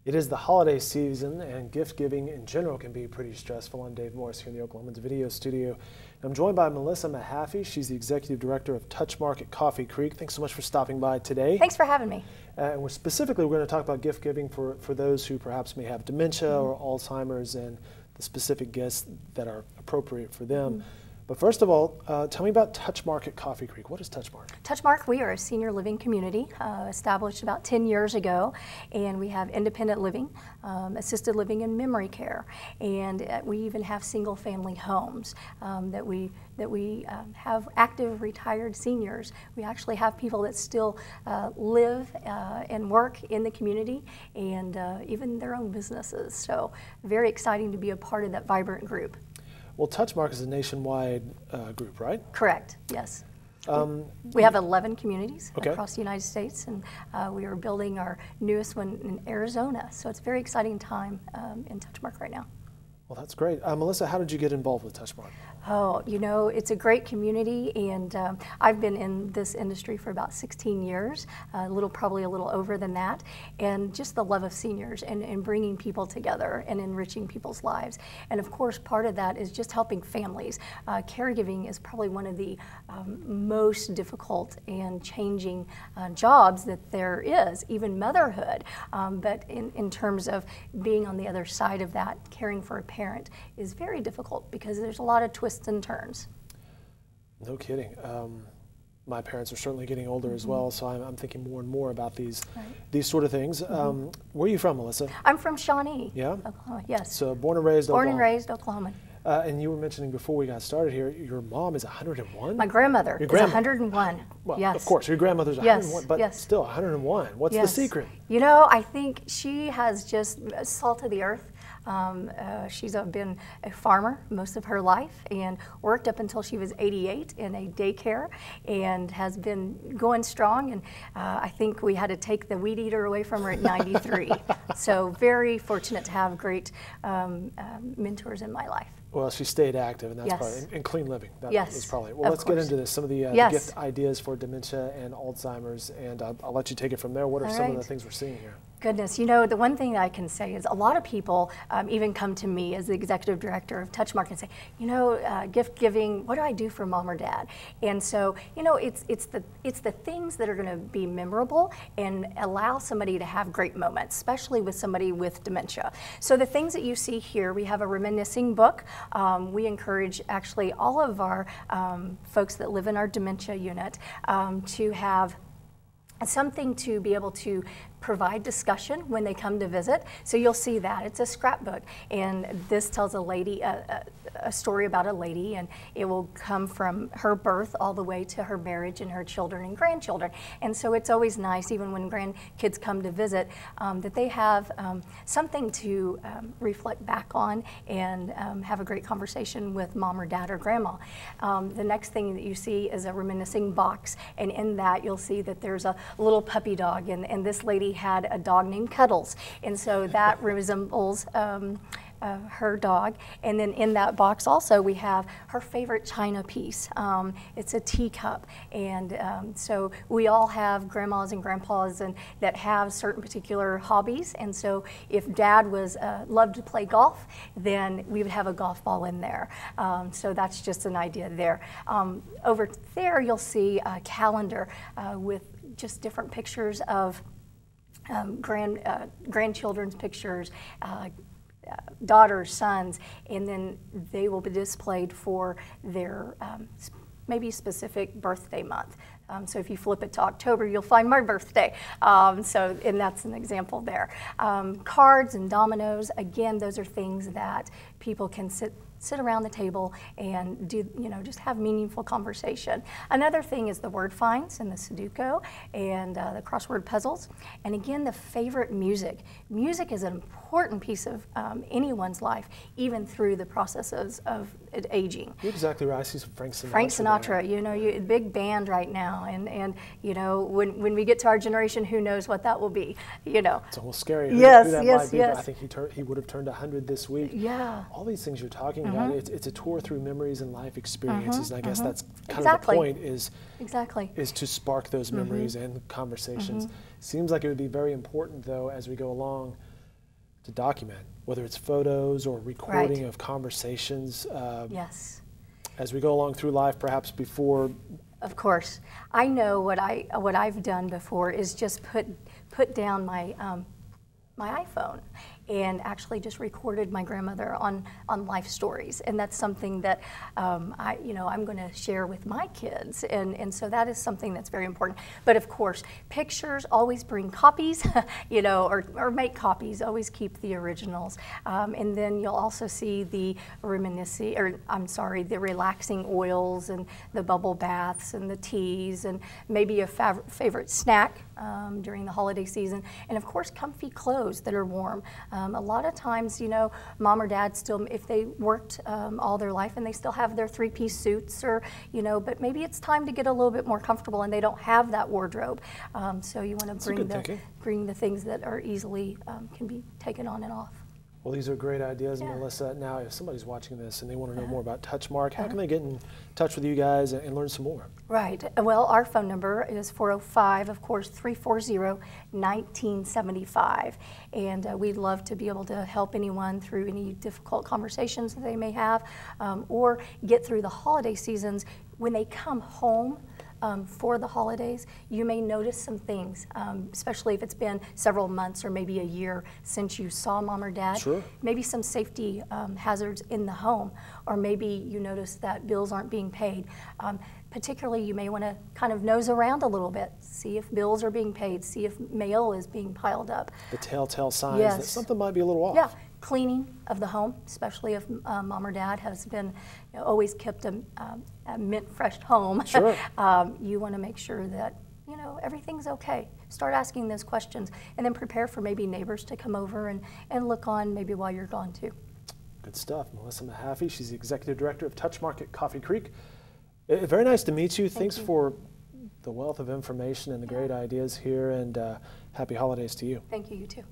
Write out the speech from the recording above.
It is the holiday season, and gift giving in general can be pretty stressful. I'm Dave Morris here in the Oklahoman's video studio. I'm joined by Melissa Mahaffey. She's the executive director of Touchmark at Coffee Creek. Thanks so much for stopping by today. Thanks for having me. And we're going to talk about gift giving for those who perhaps may have dementia or Alzheimer's, and the specific gifts that are appropriate for them. But first of all, tell me about Touchmark at Coffee Creek. What is Touchmark? Touchmark, we are a senior living community established about 10 years ago, and we have independent living, assisted living, and memory care. And we even have single family homes that we have active retired seniors. We actually have people that still live and work in the community, and even their own businesses. So very exciting to be a part of that vibrant group. Well, Touchmark is a nationwide group, right? Correct, yes. We have 11 communities across the United States, and we are building our newest one in Arizona. So it's a very exciting time in Touchmark right now. Well, that's great. Melissa, how did you get involved with Touchmark? Oh, you know, it's a great community, and I've been in this industry for about 16 years, probably a little over than that, and just the love of seniors and bringing people together and enriching people's lives. And of course, part of that is just helping families. Caregiving is probably one of the most difficult and changing jobs that there is, even motherhood. But in terms of being on the other side of that, caring for a parent is very difficult because there's a lot of twists and turns. No kidding. My parents are certainly getting older as well, so I'm thinking more and more about these sort of things. Where are you from, Melissa? I'm from Shawnee, yeah? Oklahoma, yes. So born and raised Oklahoma. Born and raised Oklahoma. And you were mentioning before we got started here, your mom is 101? My grandmother is 101. Well, yes. Of cour's your grandmother's 101, but still 101. What's the secret? You know, I think she has just salt of the earth. She's been a farmer most of her life and worked up until she was 88 in a daycare and has been going strong. And I think we had to take the weed eater away from her at 93. So very fortunate to have great mentors in my life. Well, she stayed active, and that's probably, and clean living. That is probably. Well, let's get into this. Some of the gift ideas for dementia and Alzheimer's, and I'll let you take it from there. What are some of the things we're seeing here? Goodness, you know, the one thing that I can say is a lot of people even come to me as the executive director of Touchmark and say, you know, gift giving, what do I do for mom or dad? And so, you know, it's the things that are going to be memorable and allow somebody to have great moments, especially with somebody with dementia. So the things that you see here, we have a reminiscing book. We encourage actually all of our folks that live in our dementia unit to have something to be able to provide discussion when they come to visit. So you'll see that. It's a scrapbook, and this tells a lady, a story about a lady, and it will come from her birth all the way to her marriage and her children and grandchildren. And so it's always nice, even when grandkids come to visit, that they have something to reflect back on and have a great conversation with mom or dad or grandma. The next thing that you see is a reminiscing box, and in that you'll see that there's a little puppy dog, and this lady had a dog named Cuddles, and so that resembles her dog. And then in that box also we have her favorite china piece. It's a teacup, and so we all have grandmas and grandpas that have certain particular hobbies, and so if dad loved to play golf, then we would have a golf ball in there. So that's just an idea there. Over there you'll see a calendar with just different pictures of grandchildren's pictures, daughters, sons, and then they will be displayed for their maybe specific birthday month. So if you flip it to October, you'll find my birthday. And that's an example there. Cards and dominoes, again, those are things that people can sit around the table and do, you know, just have meaningful conversation. Another thing is the word finds and the Sudoku and the crossword puzzles. And again, the favorite music. Music is an important piece of anyone's life, even through the processes of aging. You're exactly right. I see some Frank Sinatra. Frank Sinatra, you know, big band right now, and you know, when we get to our generation, who knows what that will be, you know. It's a little scary. Yes, who that yes, might be, yes. but I think he would have turned 100 this week. Yeah. All these things you're talking about, it's a tour through memories and life experiences, and I guess that's kind of the point is to spark those memories and conversations. Seems like it would be very important, though, as we go along, to document, whether it's photos or recording Right. of conversations Yes. as we go along through life, perhaps before. Of course. I know what I've done before is just put down my my iPhone and actually just recorded my grandmother on life stories, and that's something that I'm going to share with my kids, and so that is something that's very important. But of course, pictures, always bring copies, or make copies. Always keep the originals, and then you'll also see the the relaxing oils and the bubble baths and the teas and maybe a favorite snack during the holiday season, and of course, comfy clothes that are warm. A lot of times, mom or dad still, if they worked all their life and they still have their three-piece suits, or but maybe it's time to get a little bit more comfortable and they don't have that wardrobe. So you want to bring the things that are easily can be taken on and off. Well, these are great ideas, Yeah. Melissa. Now, if somebody's watching this and they want to know more about Touchmark, how can they get in touch with you guys and learn some more? Right. Well, our phone number is 405, of course, 340-1975. And we'd love to be able to help anyone through any difficult conversations that they may have, or get through the holiday seasons. When they come home for the holidays, you may notice some things, especially if it's been several months or maybe a year since you saw mom or dad. Sure. Maybe some safety hazards in the home, or maybe you notice that bills aren't being paid. Particularly, you may want to kind of nose around a little bit, see if bills are being paid, see if mail is being piled up. The telltale signs Yes. that something might be a little off. Yeah, cleaning of the home, especially if mom or dad has been always kept a mint fresh home. Sure. You want to make sure that everything's okay. Start asking those questions, and then prepare for maybe neighbors to come over and look on maybe while you're gone too. Good stuff. Melissa Mahaffey, she's the Executive Director of Touchmark at Coffee Creek. Very nice to meet you. Thanks for the wealth of information and the great ideas here, and happy holidays to you. Thank you, you too.